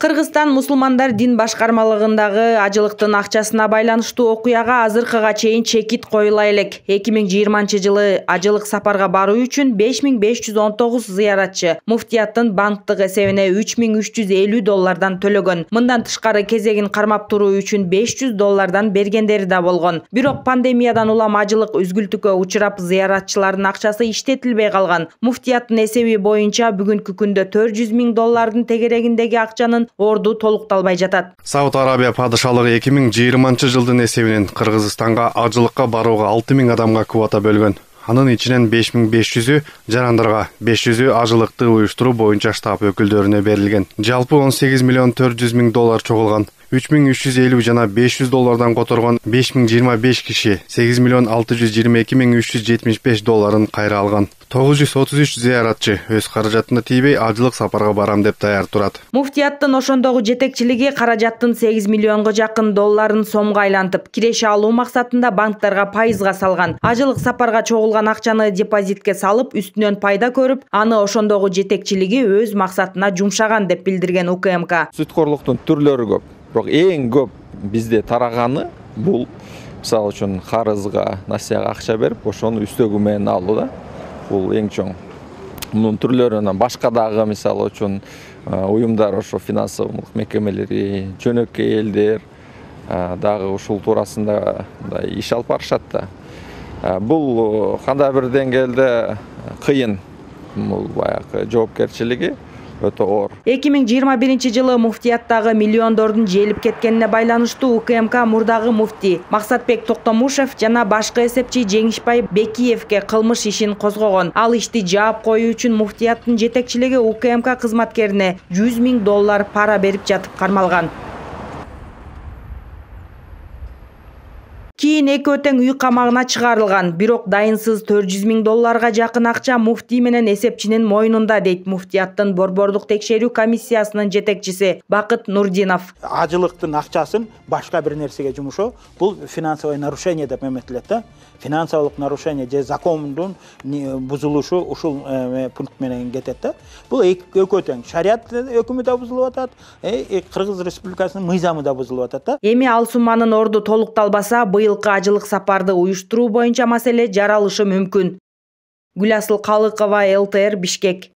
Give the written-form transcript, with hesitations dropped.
Кыргызстан мусулмандар дин башкармалыгындагы ажылыктын акчасына байланыштуу окуяга азыркыга чейин чекит коюла элек. 2020-жылы ажылык сапарга баруу үчүн 5519 зыяратчы муфтияттын банктык эсебине $3350 төлөгөн. Мындан тышкары кезегин кармап туруу үчүн $500 бергендери да болгон. Бирок пандемиядан улам ажылык үзгүлтүккө учурап, зыяратчылардын акчасы иштетилбей калган. Муфтияттын эсеби боюнча бүгүнкү күндө $400,000 тегерегиндеги акчанын орду толукталбай жатат. Сауд Арабия падышалыгы 2020-жылдын эсебинен Кыргызстанга ажылыкка барууга 6000 адамга квота бөлгөн. Анын ичинен 5500-ü жарандарга, 500-ü ажылыкты уюштуруу боюнча штаб өкүлдөрүнө берилген. Жалпы $18,400,000 чогулган. $3350 жана $500 которгон 5025 киши $8,622,375 кайра алган. 933 зыяратчы өз каражатына тийбей ажылык сапарга барам деп даяр турат. Муфтияттын ошондогу жетекчилиги каражаттын $8 миллионго жакын долларын сомго айлантып, киреше алуу максатында банктарга пайызга салган. Ажылык сапарга чогулган акчаны депозитке салып, үстүнөн пайда көрүп, аны ошондогу жетекчилиги өз максатына жумшаган деп билдирген УКМК. Сүткорлуктун түрлөрү көп. Бирок эң көп бизде тараганы бул мисалы үчүн карызга, насыяга акча берип, ошону үстөгү менен алуу да. Бул эң чоң. Мунун түрлөрүнөн башка дагы мисалы үчүн уюмдар, ошо финансылык мекемелери, жөнөкөй элдер дагы ушул туурасында иш алып барышат да. Бул кандай бир деңгээлде кыйын. Бул баягы жоопкерчилиги өтө оор. 2021-жылы муфтияттагы миллиондордун желип кеткенине байланыштуу УКМК мурдагы муфти Максатбек Токтомушев жана башкы эсепчи Жеңишбай Бекиевке кылмыш ишин козгогон. Ал ишти жаап коюу үчүн муфтияттын жетекчилиги УКМК кызматкерине $100,000 пара берип жатып кармалган. Кийин экөө тең үй камагына чыгарылган. Бирок дайынсыз $400,000 жакын акча муфти менен эсепчинин мойнунда, дейт муфтияттын борбордук текшерүү комиссиясынын жетекчиси Бакыт Нурдинов. Ажылыктын акчасын башка бир нерсеге жумушоо бул финансовый нарушение деп эметилет да. Финансовый нарушение же закондун бузулушу ушул пункт менен кетет да. Бул экөө тең шарият өкүмү да бузулуп атат, Кыргыз Республикасынын мыйзамы да бузулуп атат да. Эми ал сумманын орду толукталбаса, быйылкы ажылык сапарды уюштуруу боюнча маселе жаралышы мүмкүн. Гүласыл Калыкова, ЛТР, Бишкек.